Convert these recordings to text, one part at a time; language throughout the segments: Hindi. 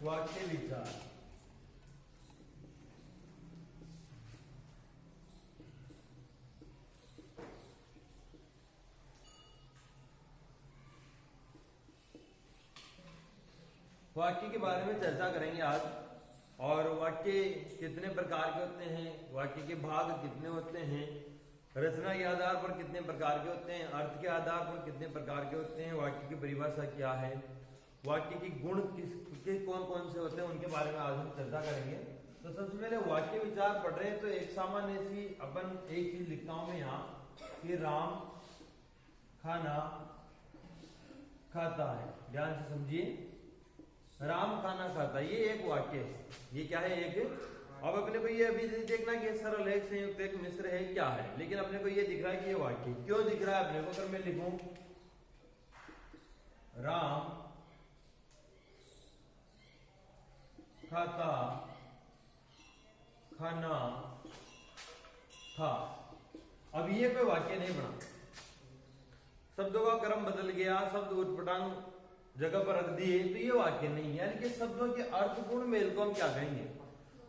वाक्य विचार। वाक्य के बारे में चर्चा करेंगे आज। और वाक्य कितने प्रकार के होते हैं, वाक्य के भाग कितने होते हैं, रचना के आधार पर कितने प्रकार के होते हैं, अर्थ के आधार पर कितने प्रकार के होते हैं, वाक्य की परिभाषा क्या है, वाक्य के गुण किसके कौन कौन से होते हैं, उनके बारे में आज हम चर्चा करेंगे। तो सबसे पहले वाक्य विचार पढ़ रहे हैं तो एक सामान्य सी अपन एक चीज लिखता हूं मैं यहाँ कि राम खाना खाता है। ध्यान से समझिए, राम खाना खाता, ये एक वाक्य है। ये क्या है? एक। अब अपने को ये अभी देखना कि सरल है, संयुक्त, एक मिश्र है, क्या है, लेकिन अपने को ये दिख रहा है कि ये वाक्य क्यों दिख रहा है अपने को। अगर मैं लिखूं राम खाता खाना था, अब ये कोई वाक्य नहीं बना, शब्दों का क्रम बदल गया, शब्द उटपटांग जगह पर रख दिए, तो ये वाक्य नहीं। यानी कि शब्दों के अर्थपूर्ण मेल को हम क्या कहेंगे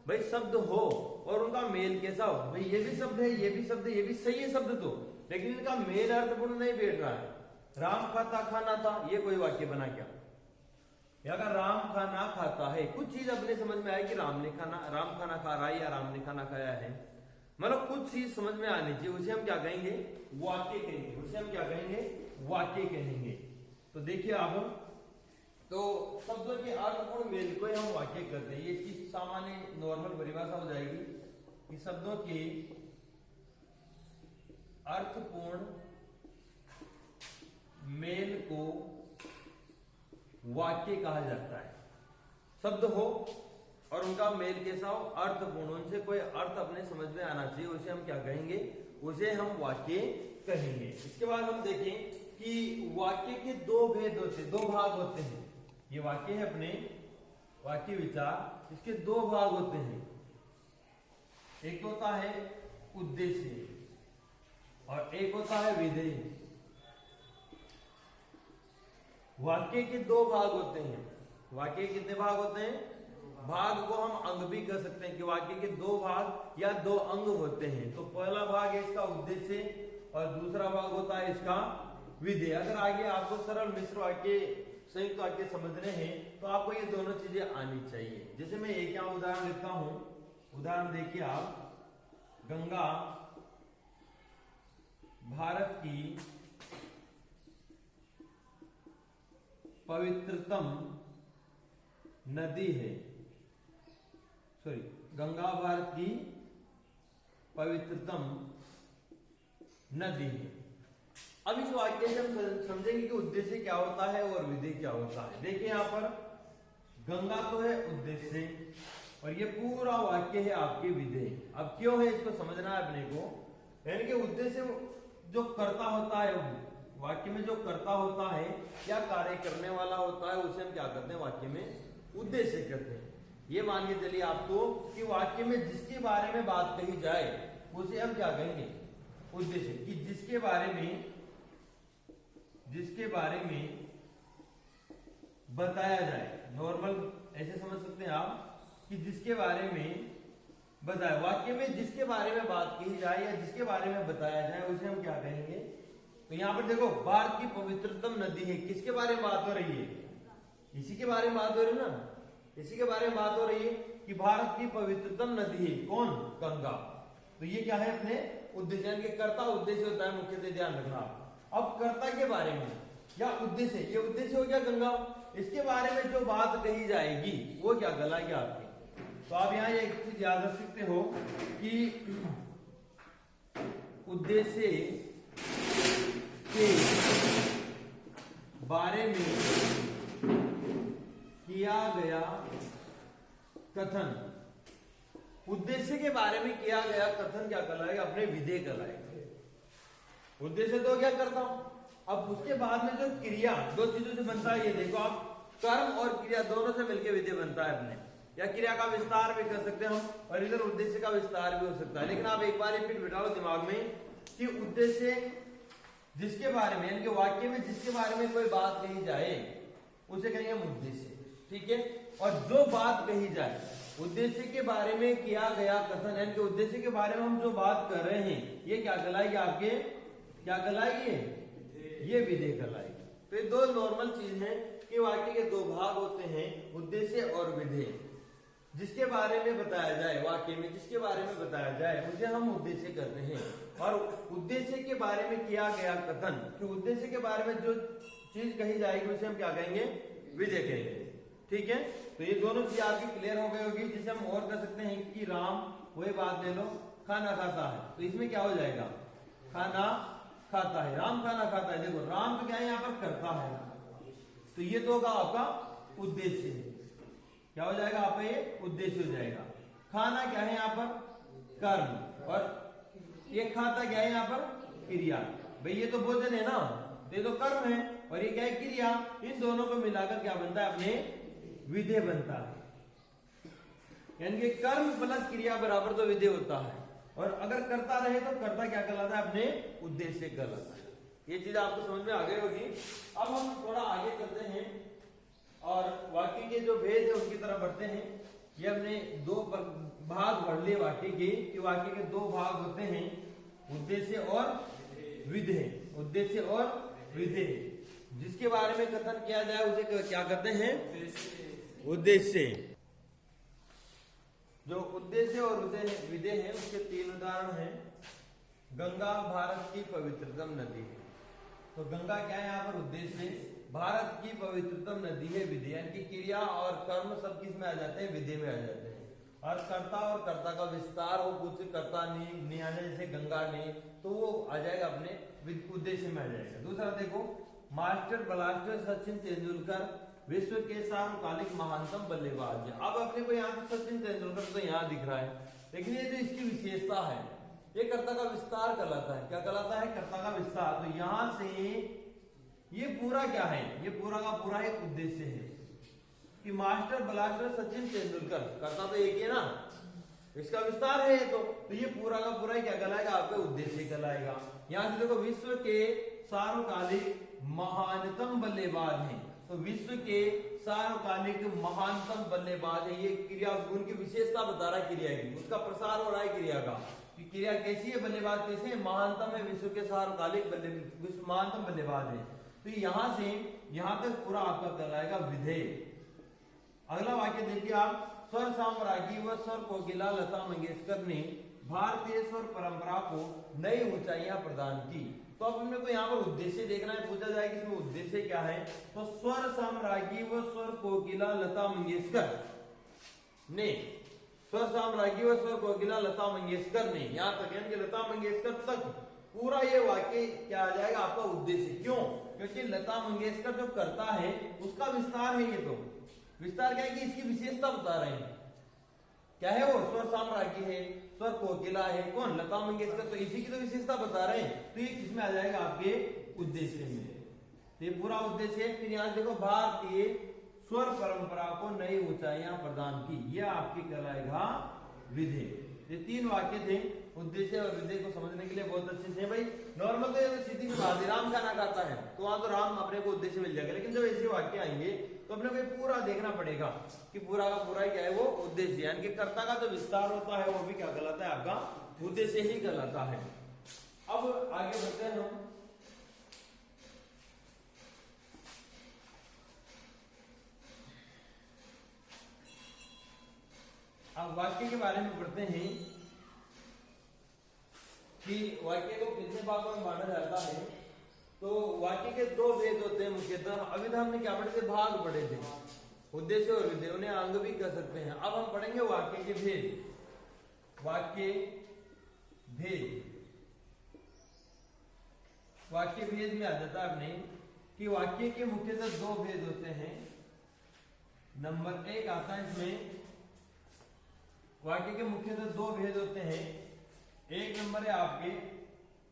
भाई? शब्द हो और उनका मेल कैसा हो भाई? ये भी शब्द है, ये भी शब्द है, ये भी सही है शब्द तो, लेकिन इनका मेल अर्थपूर्ण नहीं बैठ रहा है। राम खाता खाना था, ये कोई वाक्य बना क्या? या अगर राम खाना खाता है, कुछ चीज अपने समझ में आए कि राम खाना खा रहा है या राम ने खाना खाया है, मतलब कुछ चीज समझ में आनी चाहिए, उसे हम क्या कहेंगे? वाक्य कहेंगे। उसे हम क्या कहेंगे? वाक्य कहेंगे। तो देखिए आप, तो शब्दों के अर्थपूर्ण मेल को हम वाक्य करते हैं। ये चीज सामान्य नॉर्मल परिभाषा हो जाएगी कि शब्दों के अर्थपूर्ण मेल को वाक्य कहा जाता है। शब्द हो और उनका मेल कैसा हो? अर्थपूर्ण, उनसे कोई अर्थ अपने समझ में आना चाहिए, उसे हम क्या कहेंगे? उसे हम वाक्य कहेंगे। इसके बाद हम देखें कि वाक्य के दो भेद होते, दो भाग होते हैं। ये वाक्य है अपने वाक्य विचार, इसके दो भाग होते हैं। एक होता है उद्देश्य और एक होता है विधेय। वाक्य के दो भाग होते हैं। वाक्य के कितने भाग होते हैं? भाग को हम अंग भी कह सकते हैं कि वाक्य के दो भाग या दो अंग होते हैं। तो पहला भाग है इसका उद्देश्य और दूसरा भाग होता है इसका विधेय। अगर आगे आपको सरल मिश्र वाक्य, संयुक्त वाक्य समझने हैं तो आपको ये दोनों चीजें आनी चाहिए। जैसे मैं एक यहाँ उदाहरण लिखता हूं, उदाहरण देखिए आप, गंगा भारत की पवित्रतम नदी है। सॉरी, गंगा भारत की पवित्रतम नदी है। अब इस वाक्य से हम समझेंगे कि उद्देश्य क्या होता है और विधेय क्या होता है। देखिए यहां पर गंगा तो है उद्देश्य और ये पूरा वाक्य है आपके विधेय। अब क्यों है इसको समझना है अपने को। यानी कि उद्देश्य जो कर्ता होता है, वाक्य में जो कर्ता होता है या कार्य करने वाला होता है, उसे हम क्या करते हैं? वाक्य में उद्देश्य कहते हैं। ये मान के चलिए आपको कि वाक्य में जिसके बारे में बात कही जाए उसे हम क्या कहेंगे? उद्देश्य। कि जिसके बारे में बताया जाए, नॉर्मल ऐसे समझ सकते हैं आप कि जिसके बारे में बताया, वाक्य में जिसके बारे में बात की जाए या जिसके बारे में बताया जाए उसे हम क्या कहेंगे? तो यहां पर देखो, भारत की पवित्रतम नदी है, किसके बारे में बात हो रही है? इसी के बारे में बात हो रही है ना, इसी के बारे में बात हो रही है कि भारत की पवित्रतम नदी है कौन? गंगा। तो ये क्या है? अपने उद्देश्य, यानी कि कर्ता उद्देश्य होता है, मुख्यतः ध्यान रखना। अब कर्ता के बारे में या उद्देश्य, ये उद्देश्य हो गया गंगा, इसके बारे में जो बात कही जाएगी वो क्या कहलाएगी आपकी? तो आप यहाँ एक चीज याद रख सकते हो कि उद्देश्य के बारे में किया गया कथन, उद्देश्य के बारे में किया गया कथन क्या कहलाएगा? अपने विधेय कहलाएगा। उद्देश्य तो क्या करता हूं, अब उसके बाद में जो क्रिया दो चीजों से बनता है, ये देखो आप, कर्म और क्रिया दोनों से मिलकर विधेय बनता है अपने। या क्रिया का विस्तार भी कर सकते हैं हम और इधर उद्देश्य का विस्तार भी हो सकता है। लेकिन आप एक बार रिपीट बिठाओ दिमाग में कि उद्देश्य जिसके बारे में, यानी कि वाक्य में जिसके बारे में कोई बात कही जाए उसे कहेंगे हम उद्देश्य। ठीक है। और जो बात कही जाए, उद्देश्य के बारे में किया गया कथन, यानी कि उद्देश्य के बारे में हम जो बात कर रहे हैं, ये क्या कहलाएगी आपके, क्या कहलाएगी, ये विधेय कहलाएगी। तो ये दो नॉर्मल चीज है कि वाक्य के दो भाग होते हैं, उद्देश्य और विधेय। जिसके बारे में बताया जाए, वाक्य में जिसके बारे में बताया जाए उसे हम उद्देश्य कहते हैं। और उद्देश्य के बारे में किया गया कथन, कि उद्देश्य के बारे में जो चीज कही जाएगी उसे हम क्या कहेंगे, विधेय कहेंगे। ठीक है, तो ये दोनों चीज आपकी क्लियर हो गई होगी। जिसे हम और कह सकते हैं कि राम, वही बात ले लो, खाना खाता है, तो इसमें क्या हो जाएगा, खाना खाता है, राम खाना खाता है। देखो राम तो क्या है यहाँ पर करता है, तो ये तो होगा आपका उद्देश्य है। क्या हो जाएगा आपका, ये उद्देश्य हो जाएगा। खाना क्या है यहाँ पर, कर्म, और ये खाता क्या है यहाँ पर, क्रिया। भाई ये तो भोजन है ना, तो ये तो कर्म है, और ये क्या है, क्रिया। इन दोनों को मिलाकर क्या बनता है, अपने विधेय बनता है। यानी कि कर्म प्लस क्रिया बराबर तो विधेय होता है। और अगर करता रहे तो करता क्या कहलाता है, अपने उद्देश्य कहलाता है। ये चीज आपको समझ में आ गई होगी। अब हम थोड़ा आगे करते हैं और वाक्य के जो भेद है उनकी तरफ बढ़ते हैं। ये हमने दो भाग पढ़ लिए वाक्य के, कि वाक्य के दो भाग होते हैं, उद्देश्य और विधेय। उद्देश्य और विधेय, जिसके बारे में कथन किया जाए उसे क्या कहते हैं, उद्देश्य। जो उद्देश्य और विधेय है उसके तीन उदाहरण हैं। गंगा भारत की पवित्रतम नदी है, तो गंगा क्या है यहाँ पर, उद्देश्य। भारत की पवित्रतम नदी है, विधेय। यानी कि क्रिया और कर्म सब किस में आ जाते हैं, विधेय में आ जाते हैं। और कर्ता का विस्तार हो, कुछ कर्ता नहीं आ जाए, जैसे गंगा ने, तो वो आ जाएगा अपने उद्देश्य में आ जाएगा। दूसरा देखो, मास्टर ब्लास्टर सचिन तेंदुलकर विश्व के समकालिक महानतम बल्लेबाज है। अब अपने को यहाँ पे सचिन तेंदुलकर तो यहाँ दिख रहा है, लेकिन ये जो इसकी विशेषता है, ये कर्ता का विस्तार कहलाता है। क्या कहलाता है, कर्ता का विस्तार। तो यहां से ये पूरा क्या है, ये पूरा का पूरा एक उद्देश्य है कि मास्टर ब्लास्टर सचिन तेंदुलकर, कर्ता तो एक ही है ना, इसका विस्तार है। तो ये पूरा का पूरा क्या कहलाएगा, आपका उद्देश्य कहलाएगा। यहाँ से देखो, विश्व के सार्वकालिक महानतम बल्लेबाज हैं, तो विश्व के सार्वकालिक महानतम बल्लेबाज है। ये क्रिया, उनकी विशेषता बता रहा है क्रिया की, उसका प्रसार हो रहा है क्रिया का, कि क्रिया कैसी है, बल्लेबाज कैसे है, महानतम है, विश्व के सार्वकालिक महानतम बल्लेबाज है। तो यहां से यहां तक पूरा आपका कहलाएगा विधेय। अगला वाक्य देखिए आप, स्वर साम्राज्ञी व स्वर कोकिला लता मंगेशकर ने भारतीय स्वर परंपरा को नई ऊंचाइयां प्रदान की। तो अब हमने को यहाँ पर उद्देश्य देखना है, पूछा जाए कि इसमें उद्देश्य क्या है। तो स्वर साम्राज्ञी व स्वर कोकिला लता मंगेशकर ने, स्वर साम्राज्ञी व स्वर कोकिला लता मंगेशकर ने, यहाँ तक यानी कि लता मंगेशकर तक पूरा ये वाक्य क्या आ जाएगा, आपका उद्देश्य। क्यों, क्योंकि लता मंगेशकर जो करता है उसका विस्तार है। ये तो विस्तार क्या है कि इसकी विशेषता बता रहे हैं। क्या है वो, स्वर साम्राज्ञी है, स्वर कोकिला है, कौन, लता मंगेशकर, तो इसी की तो विशेषता बता रहे हैं। तो ये किसमें आ जाएगा, आपके उद्देश्य में। तो ये पूरा उद्देश्य है। फिर यहाँ देखो, भारतीय स्वर परंपरा को नई ऊंचाइयां प्रदान की, यह आपकी कहलाएगा विधेय। ये तीन वाक्य थे, उद्देश्य और विधेय को समझने के लिए बहुत अच्छे से। भाई नॉर्मल तो सीधी सी बात है, राम खाना खाता है, तो वहां तो राम अपने को उद्देश्य मिल जाएगा। लेकिन जब ऐसे वाक्य आएंगे तो अपने को पूरा देखना पड़ेगा कि पूरा का पूरा क्या है, वो उद्देश्य। यानी कि कर्ता का जो विस्तार होता है वो भी क्या कहलाता है, आपका उद्देश्य ही कहलाता है। अब आगे बढ़ते हैं हम। अब वाक्य के बारे में पढ़ते हैं कि वाक्य को कितने भागों में बांटा जाता है। तो वाक्य के दो भेद होते हैं मुख्यतः। अभी तो हमने क्या पढ़े थे, भाग पढ़े थे, उद्देश्य और विधेय, उन्हें अंग भी कह सकते हैं। अब हम पढ़ेंगे वाक्य के भेद। वाक्य भेद, वाक्य भेद में आ जाता है अपने कि वाक्य के मुख्यतः दो भेद होते हैं। नंबर एक आता है इसमें, वाक्य के मुख्यतः दो भेद होते हैं। एक नंबर है आपके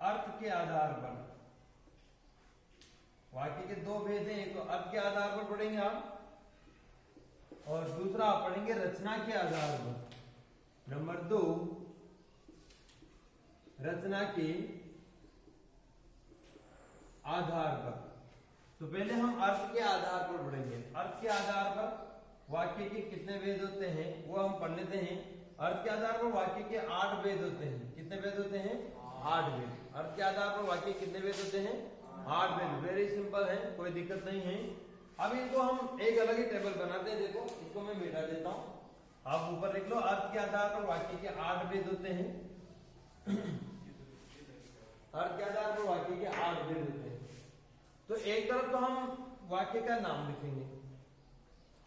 अर्थ के आधार पर। वाक्य के दो भेद हैं, एक तो अर्थ के आधार पर पढ़ेंगे आप, और दूसरा आप पढ़ेंगे रचना के आधार पर। नंबर दो, रचना के आधार पर। तो पहले हम अर्थ के आधार पर पढ़ेंगे। अर्थ के आधार पर वाक्य के कितने वेद होते हैं वो हम पढ़ लेते हैं। अर्थ के आधार पर वाक्य के 8 वेद होते हैं। कितने वेद होते हैं? 8 वेद। अर्थ के आधार पर वाक्य कितने वेद होते हैं? 8 वेद। वेरी सिंपल है, कोई दिक्कत नहीं है। अब इनको हम एक अलग ही टेबल बनाते हैं। देखो इसको मैं मिटा देता हूं, आप ऊपर लिख लो। अर्थ के आधार पर वाक्य के 8 वेद होते हैं। अर्थ के आधार पर वाक्य के 8 वेद होते हैं। तो एक तरफ तो हम वाक्य का नाम लिखेंगे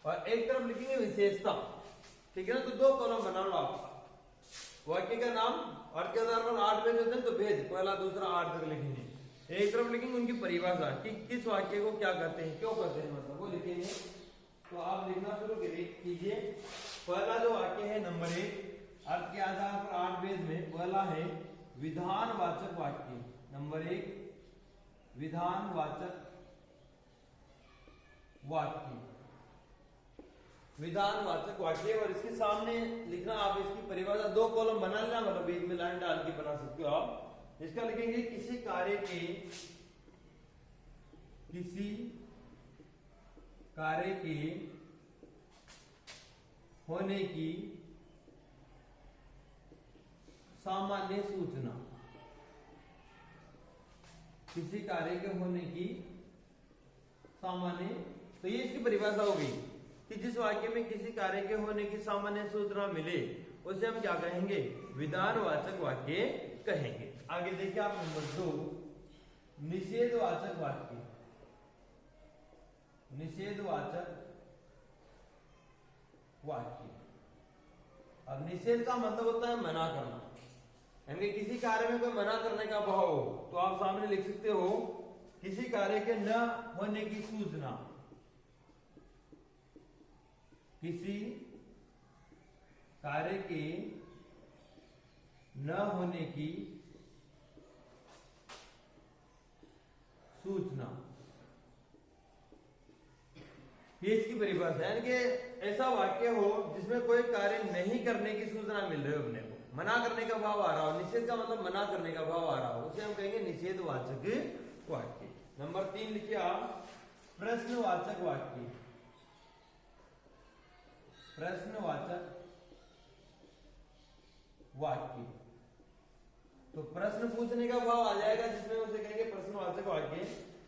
और एक तरफ लिखेंगे विशेषता, ठीक है ना। तो 2 कॉलम बना लो आप। वाक्य का नाम, अर्थ के आधार पर 8 वेद होते हैं तो भेद पहला दूसरा 8 तक लिखेंगे। एक तरफ लिखेंगे उनकी परिभाषा कि किस वाक्य को क्या करते हैं, क्यों करते हैं, मतलब वो लिखेंगे। तो आप लिखना शुरू कीजिए। पहला जो वाक्य है नंबर 1 अर्थ के आधार पर 8 वेद में पहला है विधानवाचक वाक्य। नंबर 1 विधानवाचक वाक्य। विधानवाचक वाक्य और इसके सामने लिखना आप इसकी परिभाषा 2 कॉलम बना लेना, मतलब बीच में लाइन डाल के बना सकते हो आप। इसका लिखेंगे किसी कार्य के होने की सामान्य सूचना। किसी कार्य के होने की सामान्य, तो ये इसकी परिभाषा हो गई कि जिस वाक्य में किसी कार्य के होने की सामान्य सूचना मिले उसे हम क्या कहेंगे? विधानवाचक वाक्य कहेंगे। आगे देखिए आप नंबर 2 निषेधवाचक वाक्य। निषेधवाचक वाक्य। अब निषेध का मतलब होता है मना करना, यानी किसी कार्य में कोई मना करने का भाव हो तो आप सामने लिख सकते हो किसी कार्य के न होने की सूचना। किसी कार्य के न होने की सूचना, ये इसकी परिभाषा है। कि ऐसा वाक्य हो जिसमें कोई कार्य नहीं करने की सूचना मिल रही हो, अपने को मना करने का भाव आ रहा हो। निषेध का मतलब मना करने का भाव आ रहा हो, उसे हम कहेंगे निषेधवाचक वाक्य। नंबर 3 लिखिए आप प्रश्नवाचक वाक्य। प्रश्नवाचक वाक्य, तो प्रश्न पूछने का भाव आ जाएगा जिसमें उसे कहेंगे प्रश्नवाचक वाक्य।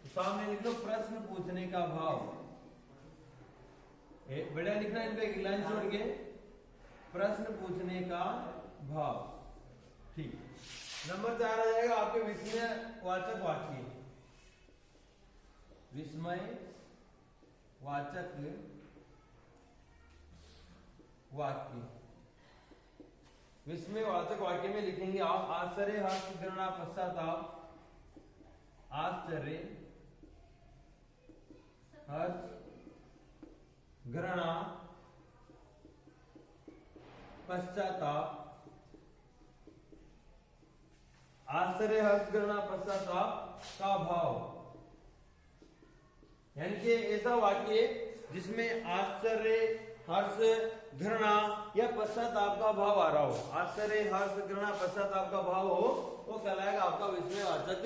तो सामने लिख लो प्रश्न पूछने का भाव। बढ़िया लिखना, इन पे एक लाइन छोड़ के प्रश्न पूछने का भाव, ठीक। नंबर 4 आ जाएगा आपके विस्मयवाचक वाक्य। विस्मयवाचक वाक्य। विस्मयवाचक वाक्य में लिखेंगे आप आश्चर्य, हर्ष, घृणा, पश्चाताप। आश्चर्य, हर्ष, घृणा, पश्चाताप। आश्चर्य, हर्ष, घृणा, पश्चाताप का भाव, यानी कि ऐसा वाक्य जिसमें आश्चर्य, हर्ष, घृणा या पश्चाताप का भाव आ रहा हो। आश्चर्य, हर्ष, घृणा, पश्चाताप का भाव हो वो कहलाएगा आपका विस्मयवाचक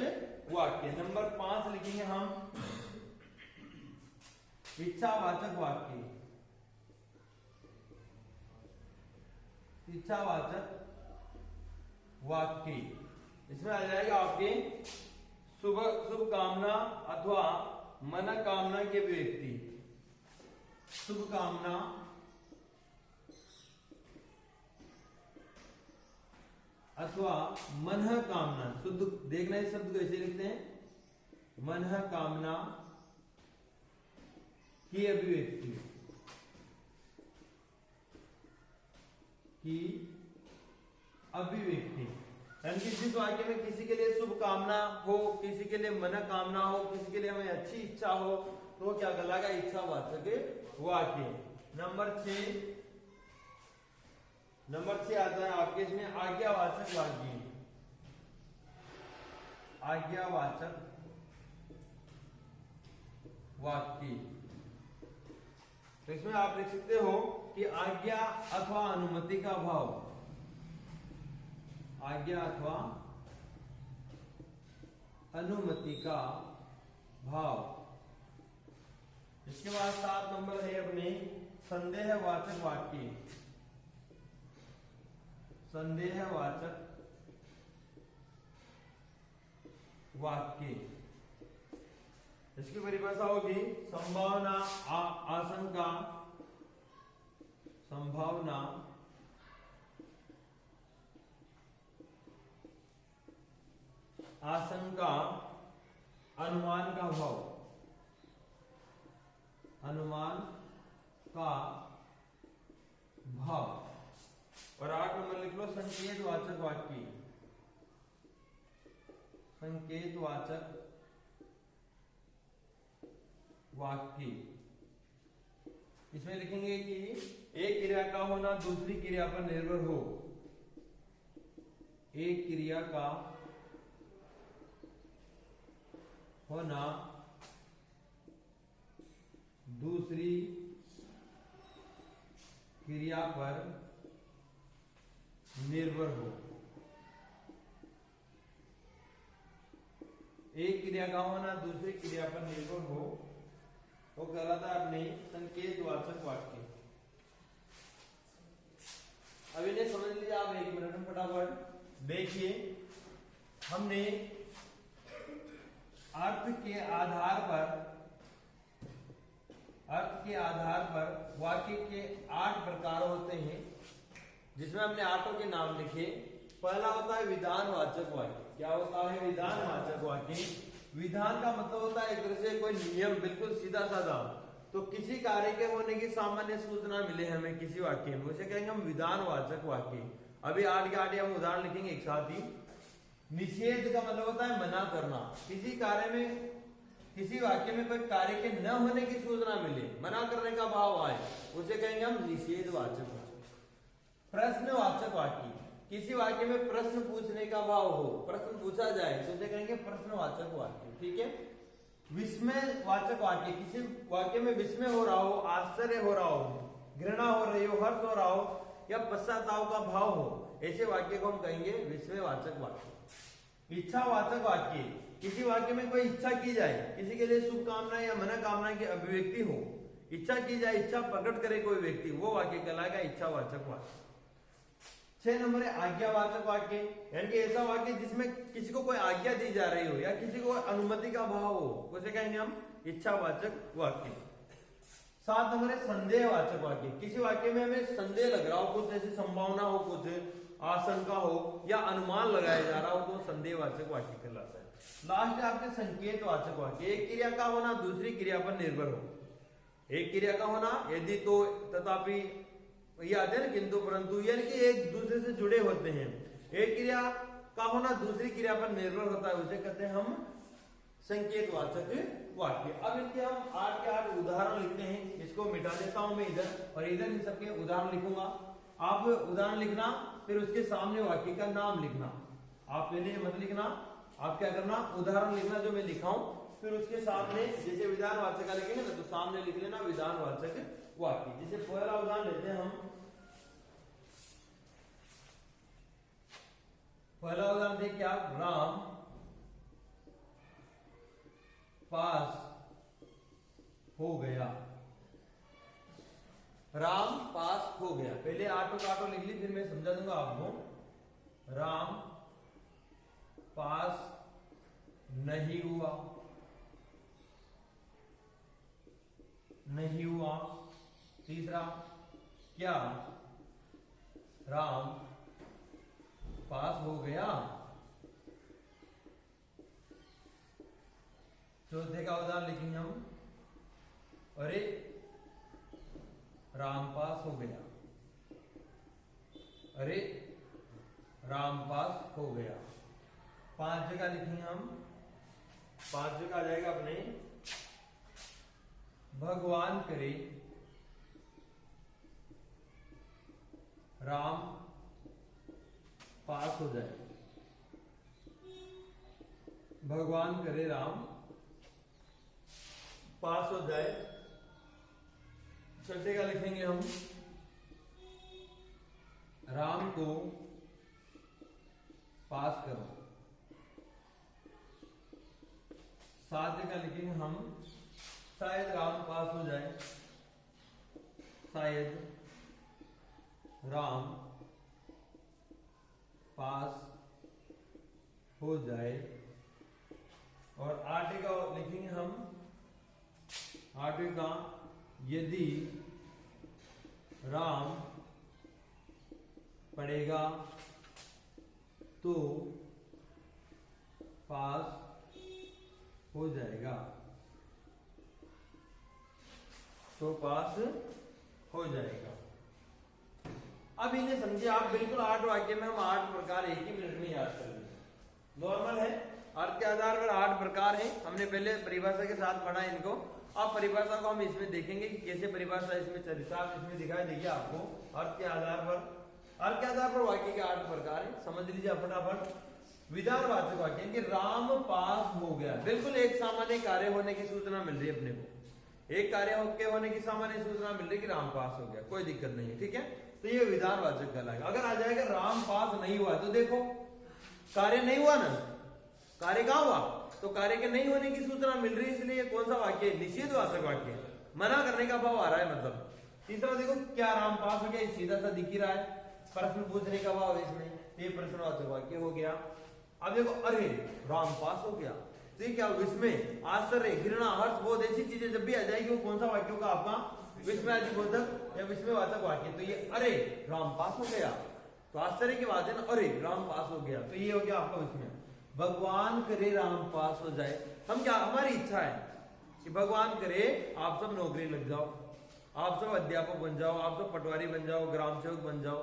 वाक्य। नंबर 5 लिखेंगे हम इच्छावाचक वाक्य। इच्छावाचक वाक्य, इसमें आ जाएगा आपके शुभ कामना अथवा मनोकामना के व्यक्ति। शुभ कामना अथवा मनः कामना, शुद्ध देखना इस शब्द को ऐसे लिखते हैं, मनः कामना की अभिव्यक्ति। की अभिव्यक्ति, यानी कि जिस वाक्य में किसी के लिए शुभ कामना हो, किसी के लिए मनोकामना हो, किसी के लिए हमें अच्छी इच्छा हो, तो वो क्या कहलाएगा? इच्छावाचक वाक्य। नंबर 6 आता है आपके इसमें आज्ञावाचक वाक्य। आज्ञावाचक वाक्य, तो इसमें आप लिख सकते हो कि आज्ञा अथवा अनुमति का भाव। आज्ञा अथवा अनुमति का भाव। इसके बाद 7 नंबर है अपने संदेहवाचक वाक्य, संदेहवाचक वाक्य। इसकी परिभाषा होगी संभावना, आशंका, संभावना, आशंका, अनुमान का भाव, अनुमान का भाव। और 8 नंबर लिख लो संकेतवाचक वाक्य, संकेतवाचक वाक्य। इसमें लिखेंगे कि एक क्रिया का होना दूसरी क्रिया पर निर्भर हो, एक क्रिया का होना दूसरी क्रिया पर निर्भर हो, एक क्रिया का होना दूसरी क्रिया पर निर्भर हो, वो कहलाता है अपने संकेतवाचक वाक्य। अब इन्हें समझ लीजिए आप 1 मिनट में फटाफट। देखिए हमने अर्थ के आधार पर वाक्य के 8 प्रकार होते हैं, जिसमें हमने 8 के नाम लिखे। पहला होता है विधानवाचक वाक्य। क्या होता है? विधानवाचक वाक्य। विधान का मतलब होता है एक तरह से कोई नियम, बिल्कुल सीधा साधा। तो किसी कार्य के होने की सामान्य सूचना मिले हमें किसी वाक्य में, उसे कहेंगे हम विधानवाचक वाक्य। अभी 8 के 8 हम उदाहरण लिखेंगे एक साथ ही। निषेध का मतलब होता है मना करना। किसी कार्य में, किसी वाक्य में कोई कार्य के न होने की सूचना मिले, मना करने का भाव आए, उसे कहेंगे हम निषेधवाचक वाक्य। प्रश्नवाचक वाक्य, किसी वाक्य में प्रश्न पूछने का भाव हो, प्रश्न पूछा जाए तो उसे कहेंगे प्रश्नवाचक वाक्य। ठीक है। विस्मयवाचक वाक्य, किसी वाक्य में विस्मय हो रहा हो, आश्चर्य हो रहा हो, घृणा हो रही हो, हर्ष हो रहा हो या पश्चाताप का भाव हो, ऐसे वाक्य को हम कहेंगे विस्मयवाचक वाक्य। इच्छावाचक वाक्य, किसी वाक्य में कोई इच्छा की जाए, किसी के लिए शुभकामना या मनोकामना की अभिव्यक्ति हो, इच्छा की जाए, इच्छा प्रकट करे कोई व्यक्ति, वो वाक्य कहलाएगा इच्छावाचक वाक्य। 6 नंबर है आज्ञावाचक वाक्य, यानी कि ऐसा वाक्य जिसमें किसी को कोई आज्ञा दी जा रही हो या किसी को अनुमति का भाव हो, उसे कहेंगे हम इच्छावाचक वाक्य। 7 नंबर है संदेहवाचक वाक्य, किसी वाक्य में हमें संदेह लग रहा हो, कुछ ऐसी संभावना हो, कुछ आशंका हो या अनुमान लगाया जा रहा हो, तो संदेहवाचक वाक्य कहलाता है। लास्ट है आपके संकेतवाचक वाक्य, एक क्रिया का होना दूसरी क्रिया पर निर्भर हो, एक क्रिया का होना यदि तो तथापि, याद है ना, किंतु परंतु, यानी कि एक दूसरे से जुड़े होते हैं। एक क्रिया का होना दूसरी क्रिया पर निर्भर होता है, उसे कहते हैं हम संकेतवाचक वाक्य। अब इनके हम 8 के 8 उदाहरण लिखते हैं। इसको मिटा देता हूं मैं इधर, और इधर इन सबके उदाहरण लिखूंगा। आप उदाहरण लिखना, फिर उसके सामने वाक्य का नाम लिखना। आप पहले मत लिखना, आप क्या करना, उदाहरण लिखना जो मैं लिखा हूं, फिर उसके सामने जैसे विधानवाचक का लिखेंगे ना, तो सामने लिख लेना विधानवाचक वाक्य। जैसे पहला उदाहरण लेते हैं हम, पहला उदाहरण देखिए आप, राम पास हो गया। राम पास हो गया। पहले आटो काटो लिख ली, फिर मैं समझा दूंगा आपको। राम पास नहीं हुआ, नहीं हुआ। तीसरा, क्या राम पास हो गया? चौथे का उदाहरण लिखेंगे हम, अरे राम पास हो गया, अरे राम पास हो गया। 5 जगह लिखेंगे हम, 5 जगह आ जाएगा अपने, भगवान करे राम पास हो जाए, भगवान करे राम पास हो जाए। छठे का लिखेंगे हम, राम को पास करो। 7 का लिखेंगे हम, शायद राम पास हो जाए, शायद राम पास हो जाए। और 8 का लिखेंगे हम, 8 का यदि राम पढ़ेगा तो पास हो जाएगा, तो पास हो जाएगा। अब इन्हें समझिए आप, बिल्कुल 8 वाक्य में हम 8 प्रकार एक ही मिनट में याद कर लेंगे। नॉर्मल है, अर्थ के आधार पर 8 प्रकार हैं। हमने पहले परिभाषा के साथ पढ़ा इनको। अब परिभाषा को हम इसमें देखेंगे कि कैसे परिभाषा इसमें चरितार्थ इसमें दिखाई देगी आपको। अर्थ के आधार पर वाक्य के 8 प्रकार है, समझ लीजिए फटाफट। विधानवाचक वाक्य कि राम पास हो गया, बिल्कुल एक सामान्य कार्य होने की सूचना मिल रही है अपने को, एक कार्य होने की सामान्य सूचना मिल रही है कि राम पास हो गया, कोई दिक्कत नहीं है, ठीक है। तो ये विधानवाचक कहलाएगा। अगर आ जाएगा राम पास नहीं हुआ, तो देखो कार्य नहीं हुआ ना, कार्य कहां हुआ, तो कार्य के नहीं होने की सूचना मिल रही है, इसलिए कौन सा वाक्य, निषेधवाचक वाक्य, मना करने का भाव आ रहा है। मतलब तीसरा देखो, क्या राम पास हो गया, सीधा सा दिख ही रहा है, प्रश्न पूछने का भाव इसमें, ये प्रश्नवाचक वाक्य हो गया। अब देखो, अरे राम पास हो गया, तो ये क्या, विस्मय, आश्चर्य, घृणा, हर्ष, बोध, ऐसी चीजें जब भी आ जाएगी वो कौन सा वाक्य होगा आपका, विस्मयादिबोधक या विस्मयवाचक वाक्य। तो ये अरे राम पास हो गया, तो आश्चर्य की बात है ना, अरे राम पास हो गया, तो ये हो गया आपका विस्मय। भगवान करे राम पास हो जाए, हम क्या, हमारी इच्छा है कि भगवान करे आप सब नौकरी लग जाओ, आप सब अध्यापक बन जाओ, आप सब पटवारी बन जाओ, ग्राम सेवक बन जाओ,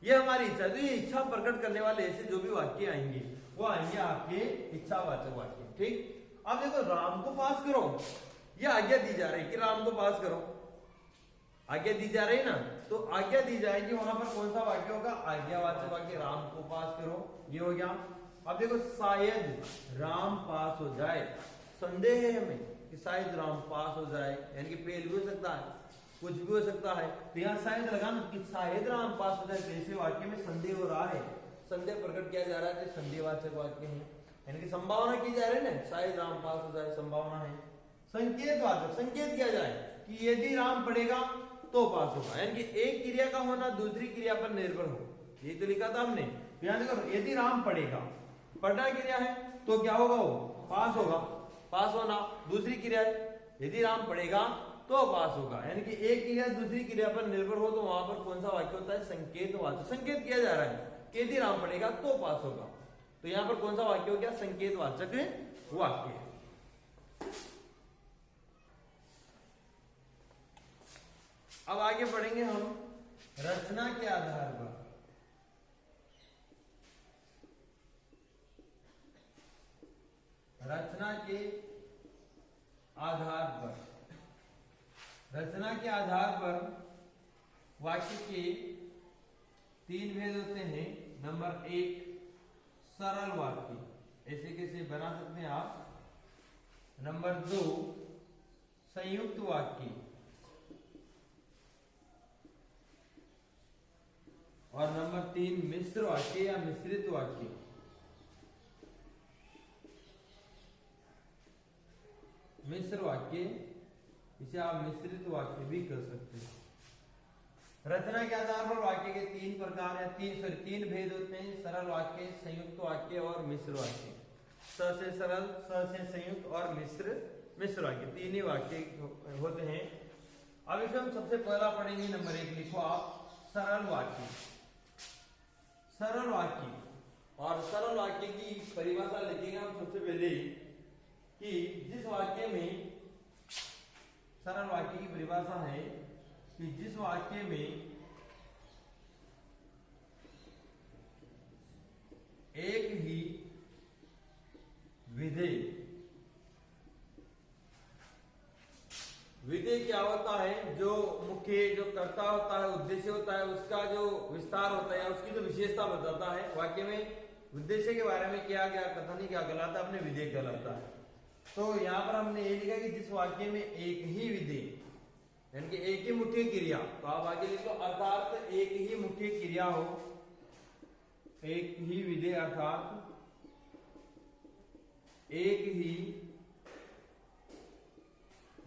ये हमारी इच्छा है। तो ये इच्छा प्रकट करने वाले ऐसे जो भी वाक्य आएंगे वो आएंगे आपके इच्छावाचक वाक्य, ठीक। अब देखो, राम को पास करो, ये आज्ञा दी जा रही है कि राम को पास करो, आज्ञा दी जा रही ना, तो आज्ञा दी जाएगी, वहां पर कौन सा वाक्य होगा, आज्ञावाचक वाक्य, राम को पास करो, ये हो गया। अब देखो, शायद राम पास हो जाए, संदेह है हमें कि शायद राम पास हो जाए, यानी कि फेल भी हो सकता है, कुछ भी हो सकता है, तो यहाँ शायद लगाना कि शायद राम पास हो जाए, ऐसे वाक्य में संदेह हो रहा है, संदेह प्रकट किया जा रहा है, तो संदेहवाचक वाक्य है, यानी कि संभावना की जा रही है ना, शायद राम पास हो जाए, संभावना है। संकेतवाचक, संकेत किया जाए कि यदि राम पढ़ेगा तो पास होगा, यानी कि एक क्रिया का होना दूसरी क्रिया पर निर्भर हो, ये तो लिखा था हमने। ध्यान देखो, यदि राम पढ़ेगा, पढ़ना क्रिया है तो क्या होगा, वो पास होगा, पास होना दूसरी क्रिया है, यदि राम पढ़ेगा तो पास होगा, यानी कि एक क्रिया दूसरी क्रिया पर निर्भर हो, तो वहां पर कौन सा वाक्य होता है, संकेतवाचक, संकेत किया जा रहा है कि यदि राम पढ़ेगा तो पास होगा, तो यहां पर कौन सा वाक्य हो गया, संकेतवाचक वाक्य। अब आगे बढ़ेंगे हम रचना के आधार पर। रचना के आधार पर, रचना के आधार पर वाक्य के 3 भेद होते हैं। नंबर 1 सरल वाक्य, ऐसे कैसे बना सकते हैं आप। नंबर 2 संयुक्त वाक्य, और नंबर 3 मिश्र वाक्य या मिश्रित वाक्य। मिश्र वाक्य, इसे आप मिश्रित वाक्य भी कर सकते हैं। रचना के आधार पर वाक्य के 3 प्रकार या 3 भेद होते हैं, सरल वाक्य, संयुक्त वाक्य और मिश्र वाक्य। स से सरल, स से संयुक्त और मिश्र वाक्य, 3 ही वाक्य होते हैं। अब इसमें हम सबसे पहला पढ़ेंगे, नंबर 1 लिखो आप, सरल वाक्य। सरल वाक्य, और सरल वाक्य की परिभाषा लिखेंगे हम सबसे पहले कि जिस वाक्य में, सरल वाक्य की परिभाषा है कि जिस वाक्य में एक ही विधेय, विधेय क्या होता है, जो मुख्य जो कर्ता होता है, उद्देश्य होता है, उसका जो विस्तार होता है, उसकी जो विशेषता बताता है। वाक्य में उद्देश्य के बारे में क्या क्या कथन क्या कहलाता है, अपने विधेय कहलाता है। तो यहाँ पर हमने ये लिखा कि जिस वाक्य में एक ही विधेय, यानी कि एक ही मुख्य क्रिया, तो आप आगे लिखो अर्थात एक ही मुख्य क्रिया हो, एक ही विधेय अर्थात एक ही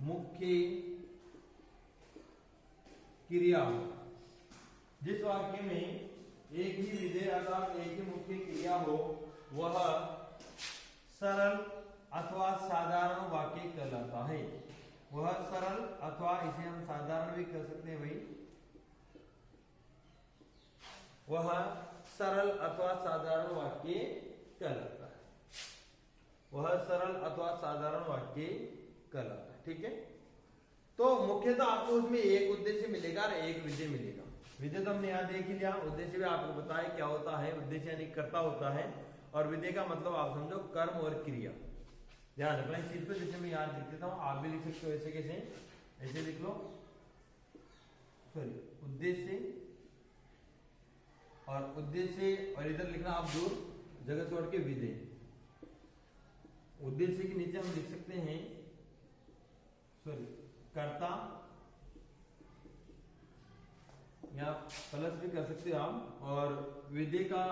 मुख्य क्रिया हो। जिस वाक्य में एक ही विधेय अर्थात एक ही मुख्य क्रिया हो वह सरल अथवा साधारण वाक्य कहलाता है। वह सरल अथवा इसे हम साधारण भी कह सकते हैं भाई, वह सरल अथवा साधारण वाक्य कहलाता है। वह सरल अथवा साधारण वाक्य कहलाता है। ठीक है, तो मुख्यतः आपको उसमें एक उद्देश्य मिलेगा और एक विधेय मिलेगा। विधेय तो हमने यहाँ देख ही लिया, उद्देश्य भी आपको बताया क्या होता है। उद्देश्य यानी कर्ता होता है और विधेय का मतलब आप समझो कर्म और क्रिया। ध्यान रखना इस चीज पे, जैसे मैं यहाँ लिख देता हूँ, आप भी लिख सकते हो ऐसे। कैसे? ऐसे लिख लो, सॉरी, उद्देश्य और उद्देश्य, और इधर लिखना आप दूर जगह छोड़ के विधेय। उद्देश्य के नीचे हम लिख सकते हैं, सॉरी, कर्ता, या प्लस भी कर सकते हो आप, और विधेय का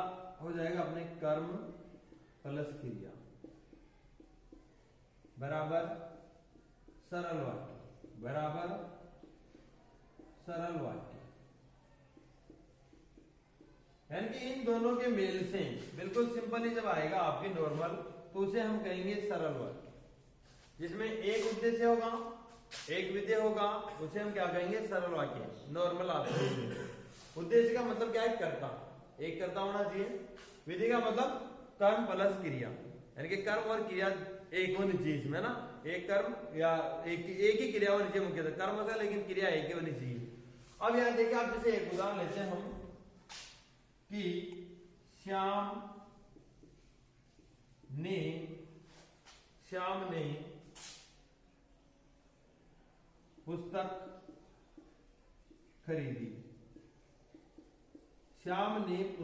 हो जाएगा अपने कर्म प्लस क्रिया बराबर सरल वाक्य, बराबर सरल वाक्य। यानी कि इन दोनों के मेल से बिल्कुल सिंपल ही जब आएगा आपके नॉर्मल, तो उसे हम कहेंगे सरल वाक्य। जिसमें एक उद्देश्य होगा, एक विधेय होगा, उसे हम क्या कहेंगे? सरल वाक्य। नॉर्मल आपको उद्देश्य का मतलब क्या है? कर्ता, एक कर्ता होना चाहिए। विधि का मतलब कर्म प्लस क्रिया, यानी कि कर्म और क्रिया एक होनी चाहिए इसमें ना। एक कर्म या एक ही क्रिया होनी चाहिए मुख्यतः, कर्म से, लेकिन क्रिया एक ही होनी चाहिए। अब यहाँ देखिए आप, जैसे एक उदाहरण लेते हैं हम कि श्याम ने पुस्तक खरीदी। श्याम ने